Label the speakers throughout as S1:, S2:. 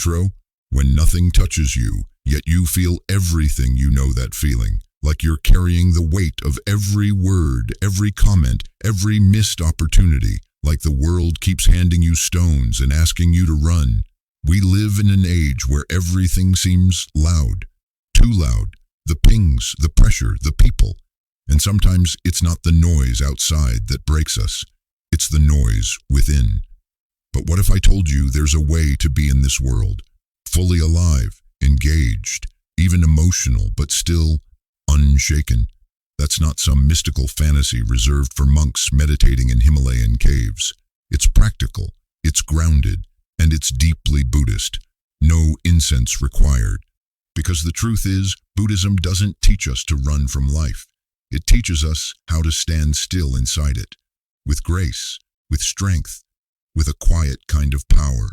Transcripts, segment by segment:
S1: intro? When nothing touches you, yet you feel everything. You know that feeling, like you're carrying the weight of every word, every comment, every missed opportunity, like the world keeps handing you stones and asking you to run. We live in an age where everything seems loud, too loud. The pings, the pressure, the people. And sometimes it's not the noise outside that breaks us. It's the noise within. But what if I told you there's a way to be in this world, fully alive, engaged, even emotional, but still unshaken? That's not some mystical fantasy reserved for monks meditating in Himalayan caves. It's practical, it's grounded, and it's deeply Buddhist. No incense required. Because the truth is, Buddhism doesn't teach us to run from life. It teaches us how to stand still inside it, with grace, with strength, with a quiet kind of power.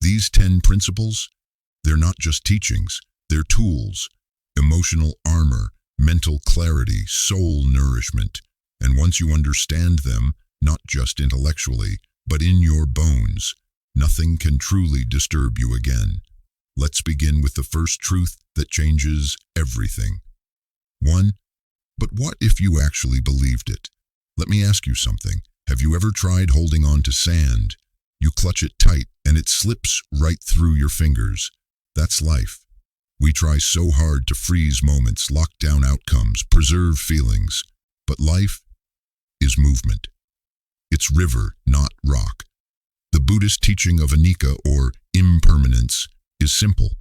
S1: These 10 principles, they're not just teachings, they're tools, emotional armor, mental clarity, soul nourishment. And once you understand them, not just intellectually, but in your bones, nothing can truly disturb you again. Let's begin with the first truth that changes everything. 1. But what if you actually believed it? Let me ask you something. Have you ever tried holding on to sand? You clutch it tight and it slips right through your fingers. That's life. We try so hard to freeze moments, lock down outcomes, preserve feelings. But life is movement. It's river, not rock. The Buddhist teaching of anicca, or impermanence, is simple.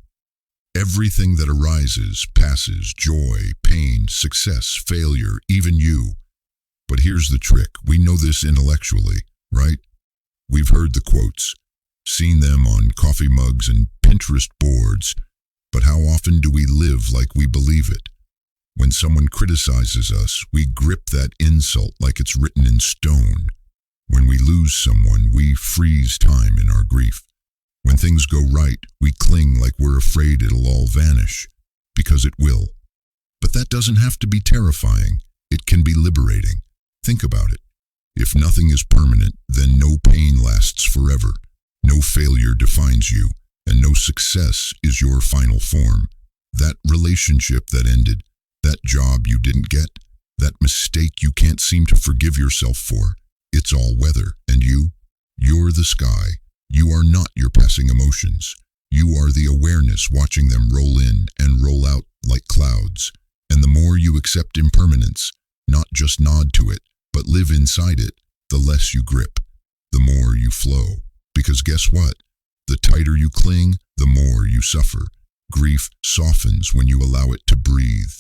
S1: Everything that arises, passes, joy, pain, success, failure, even you. But here's the trick. We know this intellectually, right? We've heard the quotes, seen them on coffee mugs and Pinterest boards, but how often do we live like we believe it? When someone criticizes us, we grip that insult like it's written in stone. When we lose someone, we freeze time in our grief. When things go right, we cling like we're afraid it'll all vanish, because it will. But that doesn't have to be terrifying. It can be liberating. Think about it. If nothing is permanent, then no pain lasts forever. No failure defines you, and no success is your final form. That relationship that ended, that job you didn't get, that mistake you can't seem to forgive yourself for, it's all weather. And you're the sky. You are not your passing emotions. You are the awareness watching them roll in and roll out like clouds. And the more you accept impermanence, not just nod to it, but live inside it, the less you grip, the more you flow. Because guess what? The tighter you cling, the more you suffer. Grief softens when you allow it to breathe.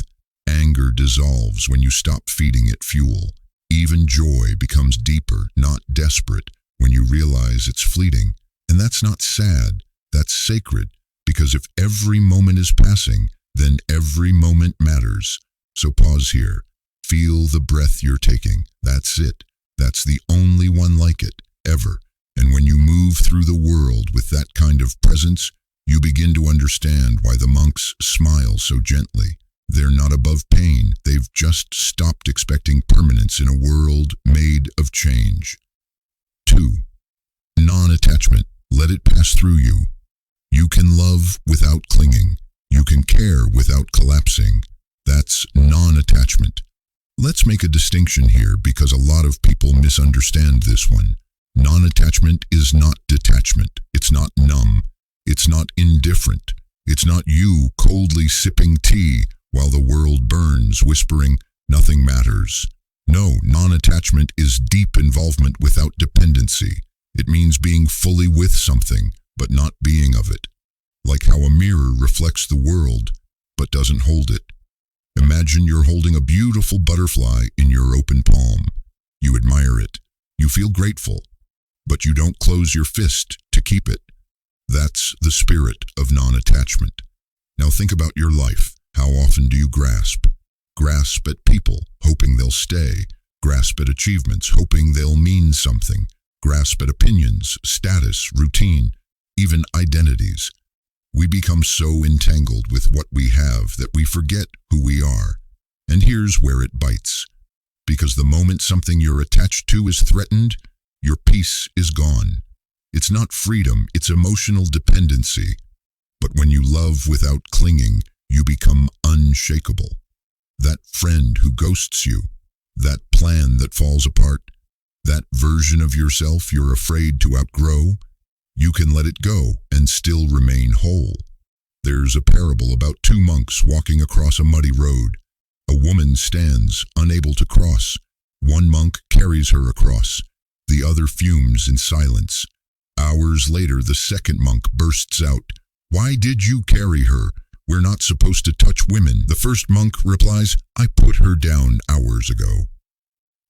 S1: Anger dissolves when you stop feeding it fuel. Even joy becomes deeper, not desperate, when you realize it's fleeting. And that's not sad, that's sacred, because if every moment is passing, then every moment matters. So pause here. Feel the breath you're taking. That's it. That's the only one like it, ever. And when you move through the world with that kind of presence, you begin to understand why the monks smile so gently. They're not above pain. They've just stopped expecting permanence in a world made of change. 2. Non-attachment. Let it pass through you. You can love without clinging. You can care without collapsing. That's non-attachment. Let's make a distinction here because a lot of people misunderstand this one. Non-attachment is not detachment. It's not numb. It's not indifferent. It's not you coldly sipping tea while the world burns, whispering, nothing matters. No, non-attachment is deep involvement without dependency. It means being fully with something, but not being of it. Like how a mirror reflects the world, but doesn't hold it. Imagine you're holding a beautiful butterfly in your open palm. You admire it. You feel grateful, but you don't close your fist to keep it. That's the spirit of non-attachment. Now think about your life. How often do you grasp? Grasp at people, hoping they'll stay. Grasp at achievements, hoping they'll mean something. Grasp at opinions, status, routine, even identities. We become so entangled with what we have that we forget who we are. And here's where it bites. Because the moment something you're attached to is threatened, your peace is gone. It's not freedom, it's emotional dependency. But when you love without clinging, you become unshakable. That friend who ghosts you, that plan that falls apart, that version of yourself you're afraid to outgrow, you can let it go and still remain whole. There's a parable about two monks walking across a muddy road. A woman stands, unable to cross. One monk carries her across. The other fumes in silence. Hours later, the second monk bursts out, "Why did you carry her? We're not supposed to touch women." The first monk replies, "I put her down hours ago."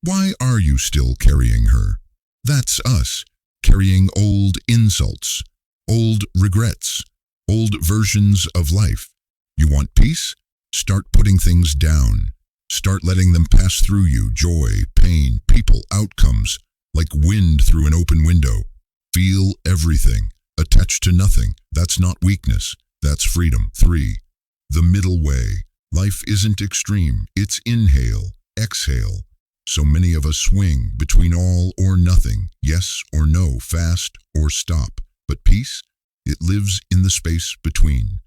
S1: "Why are you still carrying her?" That's us, carrying old insults, old regrets, old versions of life. You want peace? Start putting things down. Start letting them pass through you, joy, pain, people, outcomes, like wind through an open window. Feel everything, attached to nothing. That's not weakness, that's freedom. 3. The middle way. Life isn't extreme, it's inhale, exhale. So many of us swing between all or nothing, yes or no, fast or stop. But peace, it lives in the space between.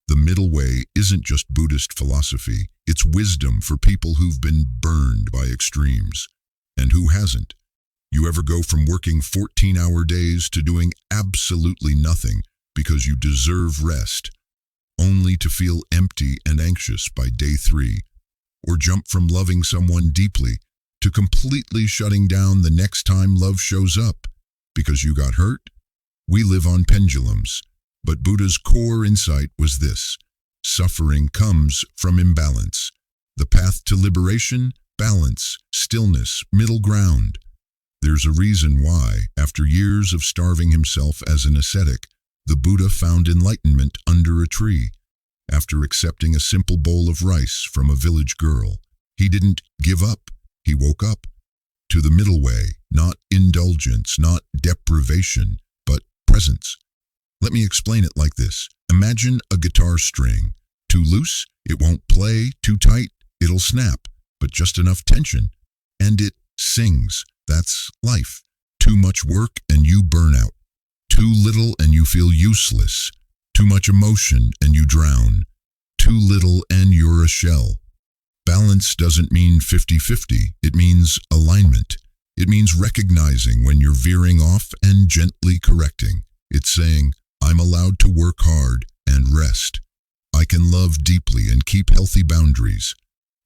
S1: The middle way isn't just Buddhist philosophy, it's wisdom for people who've been burned by extremes. And who hasn't? You ever go from working 14-hour days to doing absolutely nothing because you deserve rest, only to feel empty and anxious by day 3? Or jump from loving someone deeply to completely shutting down the next time love shows up because you got hurt? We live on pendulums, but Buddha's core insight was this: suffering comes from imbalance. The path to liberation, balance, stillness, middle ground. There's a reason why, after years of starving himself as an ascetic, the Buddha found enlightenment under a tree. After accepting a simple bowl of rice from a village girl, he didn't give up. He woke up to the middle way, not indulgence, not deprivation, but presence. Let me explain it like this. Imagine a guitar string. Too loose, it won't play. Too tight, it'll snap. But just enough tension, and it sings. That's life. Too much work and you burn out. Too little and you feel useless. Too much emotion and you drown. Too little and you're a shell. Balance doesn't mean 50-50. It means alignment. It means recognizing when you're veering off and gently correcting. It's saying, I'm allowed to work hard and rest. I can love deeply and keep healthy boundaries.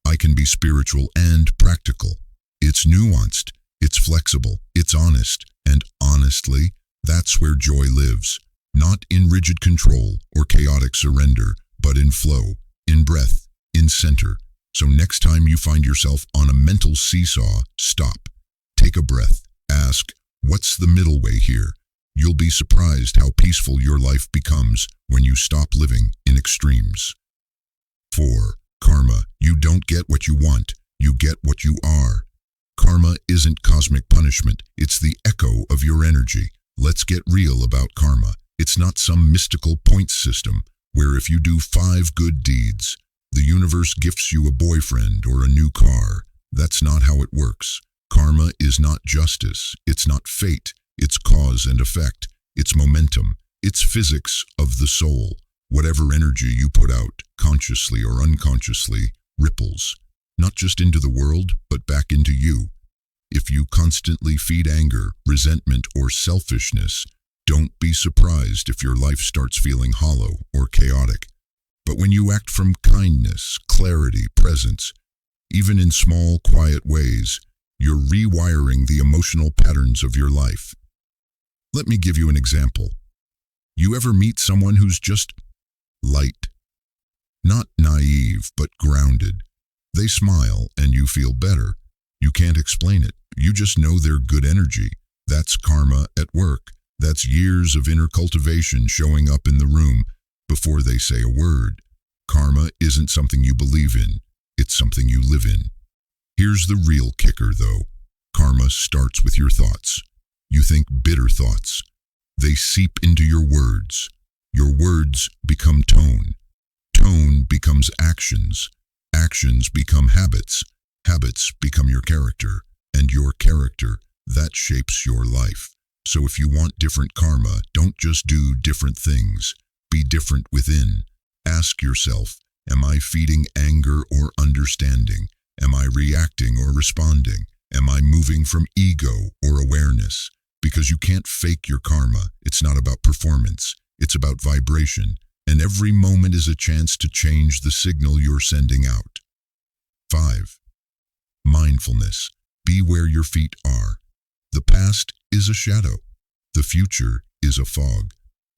S1: I can be spiritual and practical. It's nuanced, it's flexible, it's honest, and honestly, that's where joy lives. Not in rigid control or chaotic surrender, but in flow, in breath, in center. So next time you find yourself on a mental seesaw, stop. Take a breath. Ask, what's the middle way here? You'll be surprised how peaceful your life becomes when you stop living in extremes. 4. Karma. You don't get what you want. You get what you are. Karma isn't cosmic punishment. It's the echo of your energy. Let's get real about karma. It's not some mystical point system where if you do 5 good deeds, the universe gifts you a boyfriend or a new car. That's not how it works. Karma is not justice. It's not fate. It's cause and effect. It's momentum. It's physics of the soul. Whatever energy you put out, consciously or unconsciously, ripples. Not just into the world, but back into you. If you constantly feed anger, resentment, or selfishness, don't be surprised if your life starts feeling hollow or chaotic. But when you act from kindness, clarity, presence, even in small, quiet ways, you're rewiring the emotional patterns of your life. Let me give you an example. You ever meet someone who's just light? Not naive, but grounded. They smile and you feel better. You can't explain it. You just know they're good energy. That's karma at work. That's years of inner cultivation showing up in the room before they say a word. Karma isn't something you believe in. It's something you live in. Here's the real kicker, though. Karma starts with your thoughts. You think bitter thoughts. They seep into your words. Your words become tone. Tone becomes actions. Actions become habits. Habits become your character. And your character, that shapes your life. So if you want different karma, don't just do different things. Be different within. Ask yourself, am I feeding anger or understanding? Am I reacting or responding? Am I moving from ego or awareness? Because you can't fake your karma. It's not about performance. It's about vibration. And every moment is a chance to change the signal you're sending out. 5. Mindfulness. Be where your feet are. The past is a shadow. The future is a fog.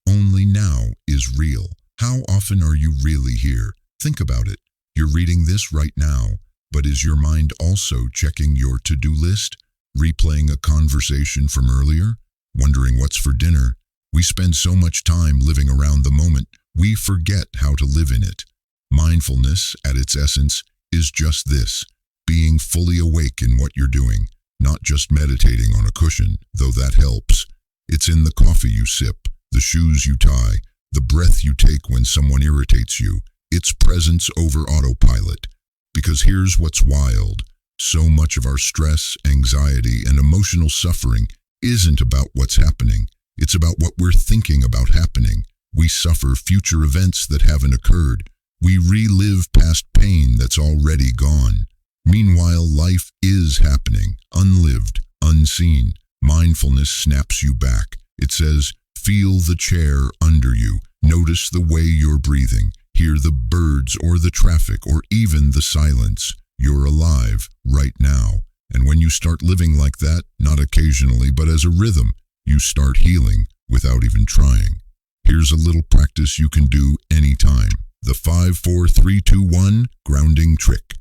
S1: Only now is real. How often are you really here? Think about it. You're reading this right now, but is your mind also checking your to-do list? Replaying a conversation from earlier? Wondering what's for dinner? We spend so much time living around the moment, we forget how to live in it. Mindfulness, at its essence, is just this: being fully awake in what you're doing, not just meditating on a cushion, though that helps. It's in the coffee you sip, the shoes you tie, the breath you take when someone irritates you. It's presence over autopilot. Because here's what's wild. So much of our stress, anxiety, and emotional suffering isn't about what's happening. It's about what we're thinking about happening. We suffer future events that haven't occurred. We relive past pain that's already gone. Meanwhile, life is happening, unlived, unseen. Mindfulness snaps you back. It says, feel the chair under you. Notice the way you're breathing. Hear the birds or the traffic or even the silence. You're alive right now. And when you start living like that, not occasionally, but as a rhythm, you start healing without even trying. Here's a little practice you can do anytime. The 5-4-3-2-1 grounding trick.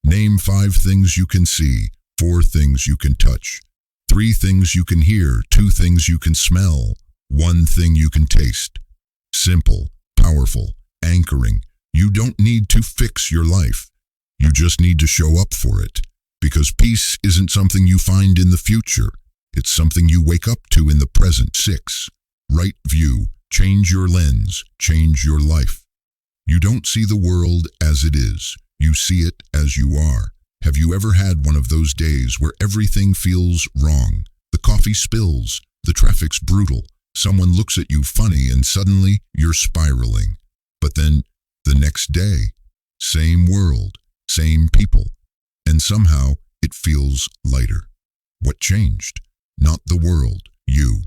S1: Name 5 things you can see, 4 things you can touch, 3 things you can hear, 2 things you can smell, 1 thing you can taste. Simple, powerful, anchoring. You don't need to fix your life. You just need to show up for it. Because peace isn't something you find in the future. It's something you wake up to in the present. 6. Right view. Change your lens. Change your life. You don't see the world as it is. You see it as you are. Have you ever had one of those days where everything feels wrong? The coffee spills. The traffic's brutal. Someone looks at you funny and suddenly you're spiraling. But then, the next day, same world, same people, and somehow it feels lighter. What changed? Not the world, you.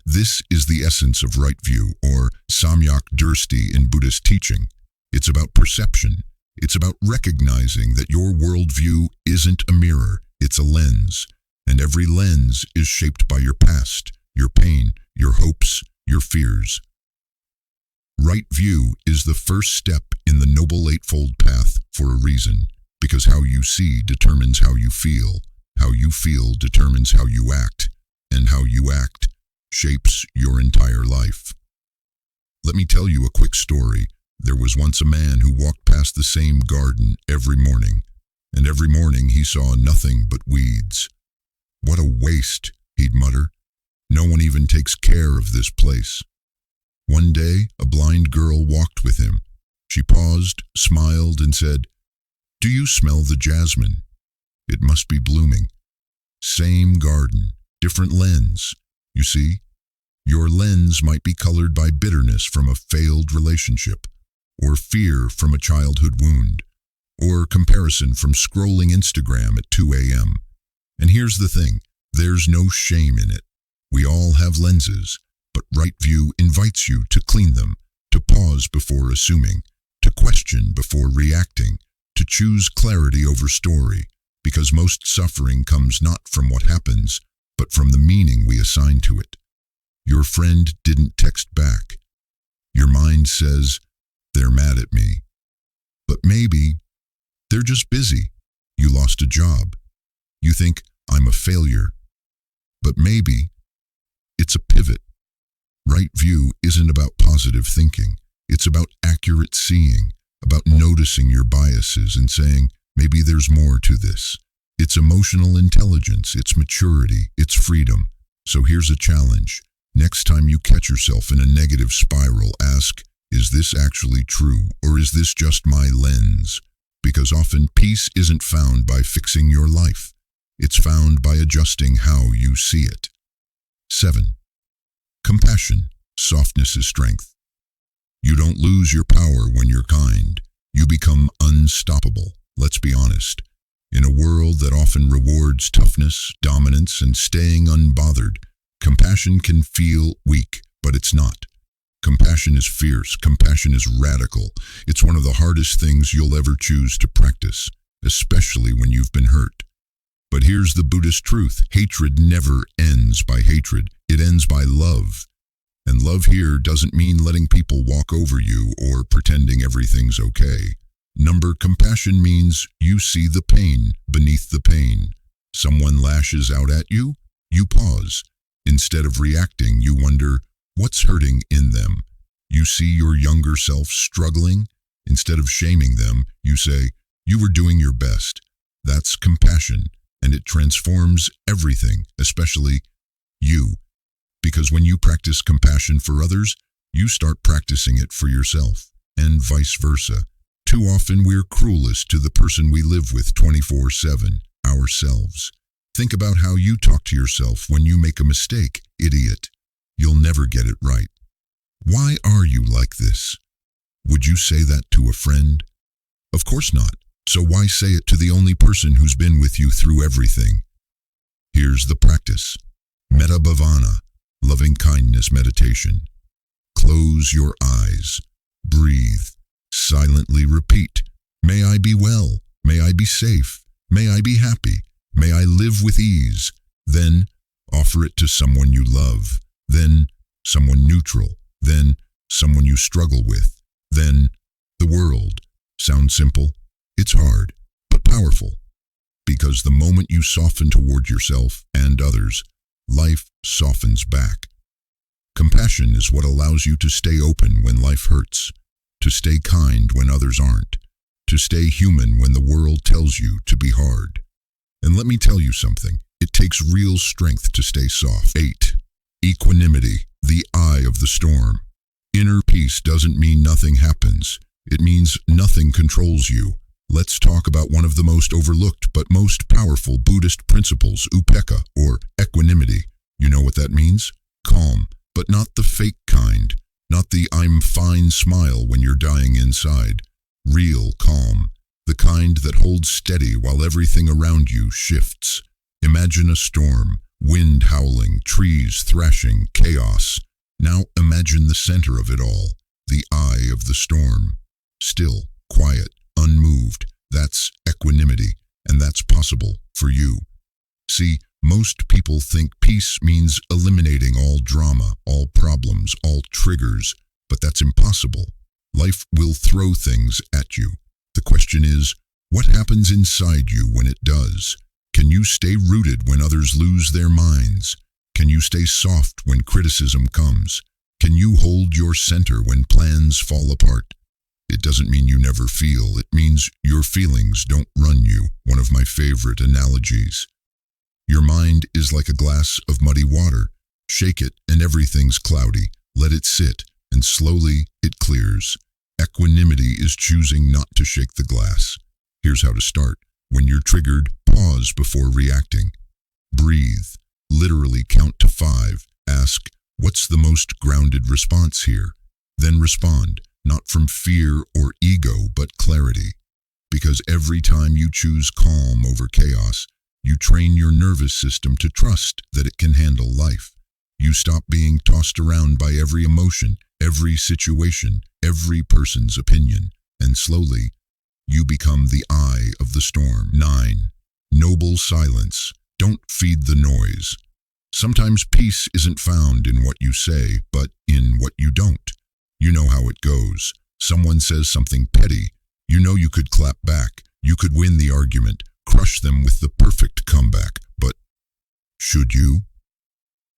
S1: This is the essence of right view, or samyak drishti in Buddhist teaching. It's about perception. It's about recognizing that your worldview isn't a mirror, it's a lens. And every lens is shaped by your past, your pain, your hopes, your fears. Right view is the first step in the Noble Eightfold Path for a reason, because how you see determines how you feel determines how you act, and how you act shapes your entire life. Let me tell you a quick story. There was once a man who walked past the same garden every morning, and every morning he saw nothing but weeds. What a waste, he'd mutter. No one even takes care of this place. One day, a blind girl walked with him. She paused, smiled, and said, "Do you smell the jasmine? It must be blooming." Same garden, different lens. You see, your lens might be colored by bitterness from a failed relationship, or fear from a childhood wound, or comparison from scrolling Instagram at 2 a.m. And here's the thing, there's no shame in it. We all have lenses, but right view invites you to clean them, to pause before assuming, to question before reacting, to choose clarity over story, because most suffering comes not from what happens, but from the meaning we assign to it. Your friend didn't text back. Your mind says, they're mad at me. But maybe they're just busy. You lost a job. You think, I'm a failure. But maybe it's a pivot. Right view isn't about positive thinking. It's about accurate seeing, about noticing your biases and saying, maybe there's more to this. It's emotional intelligence, it's maturity, it's freedom. So here's a challenge. Next time you catch yourself in a negative spiral, ask, is this actually true, or is this just my lens? Because often peace isn't found by fixing your life. It's found by adjusting how you see it. 7. Compassion. Softness is strength. You don't lose your power when you're kind. You become unstoppable. Let's be honest. In a world that often rewards toughness, dominance, and staying unbothered, compassion can feel weak, but it's not. Compassion is fierce. Compassion is radical. It's one of the hardest things you'll ever choose to practice, especially when you've been hurt. But here's the Buddhist truth. Hatred never ends by hatred. It ends by love. And love here doesn't mean letting people walk over you or pretending everything's okay. Compassion means you see the pain beneath the pain. Someone lashes out at you, you pause. Instead of reacting, you wonder, what's hurting in them? You see your younger self struggling. Instead of shaming them, you say, you were doing your best. That's compassion, and it transforms everything, especially you. Because when you practice compassion for others, you start practicing it for yourself, and vice versa. Too often we're cruelest to the person we live with 24/7, ourselves. Think about how you talk to yourself when you make a mistake, idiot. You'll never get it right. Why are you like this? Would you say that to a friend? Of course not. So why say it to the only person who's been with you through everything? Here's the practice. Metta bhavana, loving kindness meditation. Close your eyes. Breathe. Silently repeat. May I be well. May I be safe. May I be happy. May I live with ease. Then offer it to someone you love. Then someone neutral. Then someone you struggle with. Then the world. Sounds simple? It's hard, but powerful. Because the moment you soften toward yourself and others, life softens back. Compassion is what allows you to stay open when life hurts, to stay kind when others aren't, to stay human when the world tells you to be hard. And let me tell you something, it takes real strength to stay soft. 8. Equanimity, the eye of the storm. Inner peace doesn't mean nothing happens. It means nothing controls you. Let's talk about one of the most overlooked but most powerful Buddhist principles, upekkha, or equanimity. You know what that means? Calm, but not the fake kind. Not the I'm fine smile when you're dying inside. Real calm. The kind that holds steady while everything around you shifts. Imagine a storm, wind howling, trees thrashing, chaos. Now imagine the center of it all, the eye of the storm. Still, quiet, unmoved. That's equanimity, and that's possible for you. See, most people think peace means eliminating all drama, all problems, all triggers, but that's impossible. Life will throw things at you. The question is, what happens inside you when it does? Can you stay rooted when others lose their minds? Can you stay soft when criticism comes? Can you hold your center when plans fall apart? It doesn't mean you never feel. It means your feelings don't run you. One of my favorite analogies. Your mind is like a glass of muddy water. Shake it and everything's cloudy. Let it sit and slowly it clears. Equanimity is choosing not to shake the glass. Here's how to start. When you're triggered, pause before reacting. Breathe. Literally count to 5. Ask, what's the most grounded response here? Then respond. Not from fear or ego, but clarity. Because every time you choose calm over chaos, you train your nervous system to trust that it can handle life. You stop being tossed around by every emotion, every situation, every person's opinion, and slowly, you become the eye of the storm. 9. Noble silence. Don't feed the noise. Sometimes peace isn't found in what you say, but in what you don't. You know how it goes. Someone says something petty. You know you could clap back. You could win the argument, crush them with the perfect comeback. But should you?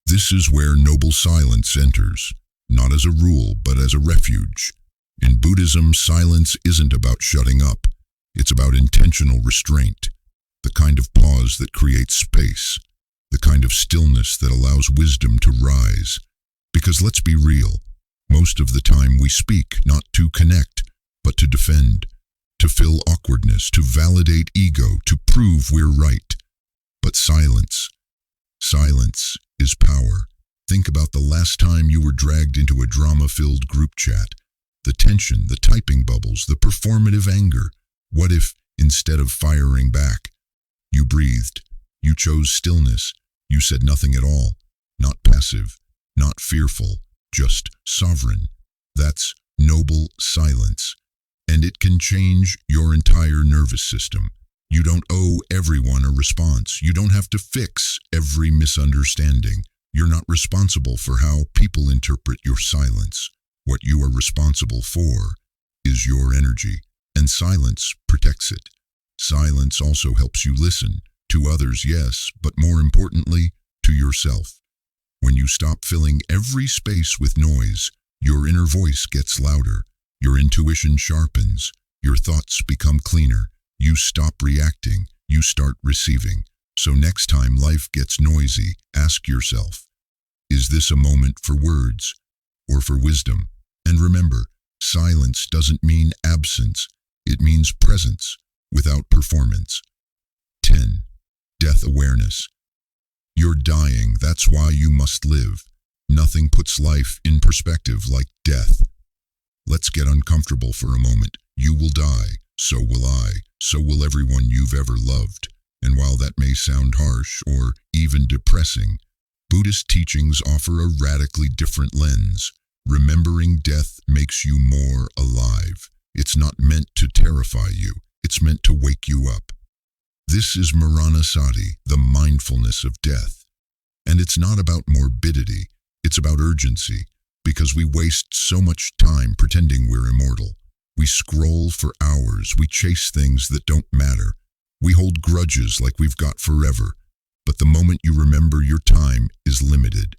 S1: This is where noble silence enters, not as a rule, but as a refuge. In Buddhism, silence isn't about shutting up. It's about intentional restraint, the kind of pause that creates space, the kind of stillness that allows wisdom to rise. Because let's be real, most of the time we speak not to connect, but to defend, to fill awkwardness, to validate ego, to prove we're right. But silence is power. Think about the last time you were dragged into a drama-filled group chat. The tension, the typing bubbles, the performative anger. What if, instead of firing back, you breathed, you chose stillness, you said nothing at all, not passive, not fearful, just sovereign? That's noble silence, and it can change your entire nervous system. You don't owe everyone a response. You don't have to fix every misunderstanding. You're not responsible for how people interpret your silence. What you are responsible for is your energy, and silence protects it. Silence also helps you listen to others, yes, but more importantly, to yourself. When you stop filling every space with noise, your inner voice gets louder, your intuition sharpens, your thoughts become cleaner, you stop reacting, you start receiving. So next time life gets noisy, ask yourself, is this a moment for words or for wisdom? And remember, silence doesn't mean absence, it means presence without performance. 10. Death awareness. You're dying, that's why you must live. Nothing puts life in perspective like death. Let's get uncomfortable for a moment. You will die, so will I, so will everyone you've ever loved. And while that may sound harsh or even depressing, Buddhist teachings offer a radically different lens. Remembering death makes you more alive. It's not meant to terrify you, it's meant to wake you up. This is Maranasati, the mindfulness of death. And it's not about morbidity, it's about urgency, because we waste so much time pretending we're immortal. We scroll for hours, we chase things that don't matter. We hold grudges like we've got forever. But the moment you remember your time is limited,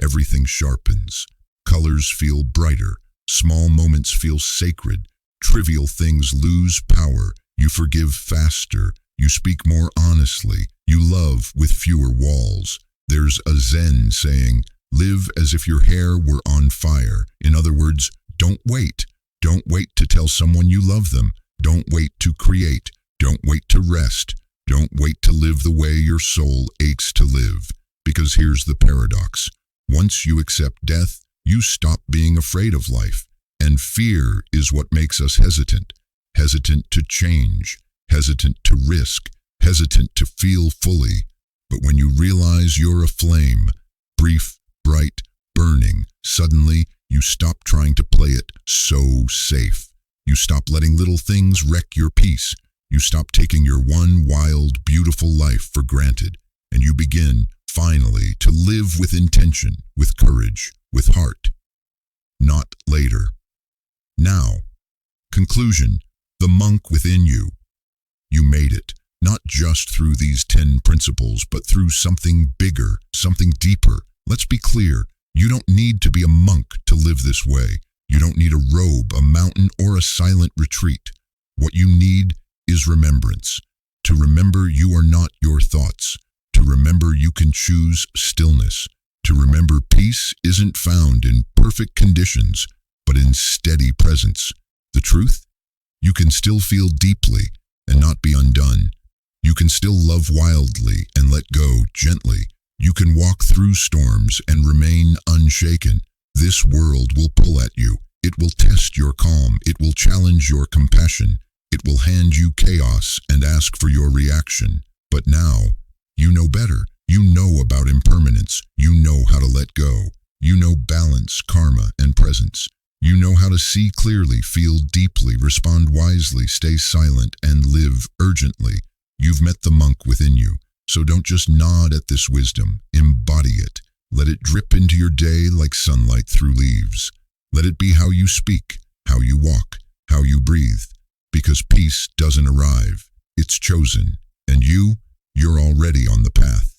S1: everything sharpens. Colors feel brighter, small moments feel sacred, trivial things lose power, you forgive faster, you speak more honestly, you love with fewer walls. There's a Zen saying, live as if your hair were on fire. In other words, don't wait. Don't wait to tell someone you love them. Don't wait to create. Don't wait to rest. Don't wait to live the way your soul aches to live. Because here's the paradox. Once you accept death, you stop being afraid of life. And fear is what makes us hesitant. Hesitant to change. Hesitant to risk. Hesitant to feel fully. But when you realize you're a flame, brief, bright, burning, suddenly you stop trying to play it so safe. You stop letting little things wreck your peace. You stop taking your one wild, beautiful life for granted. And you begin, finally, to live with intention, with courage, with heart. Not later. Now. Conclusion. The monk within you. You made it. Not just through these 10 principles, but through something bigger, something deeper. Let's be clear. You don't need to be a monk to live this way. You don't need a robe, a mountain, or a silent retreat. What you need is remembrance. To remember you are not your thoughts. To remember you can choose stillness. To remember peace isn't found in perfect conditions, but in steady presence. The truth? You can still feel deeply and not be undone. You can still love wildly and let go gently. You can walk through storms and remain unshaken. This world will pull at you. It will test your calm. It will challenge your compassion. It will hand you chaos and ask for your reaction. But now, you know better. You know about impermanence. You know how to let go. You know balance, karma, and presence. You know how to see clearly, feel deeply, respond wisely, stay silent, and live urgently. You've met the monk within you. So don't just nod at this wisdom. Embody it. Let it drip into your day like sunlight through leaves. Let it be how you speak, how you walk, how you breathe. Because peace doesn't arrive. It's chosen. And you're already on the path.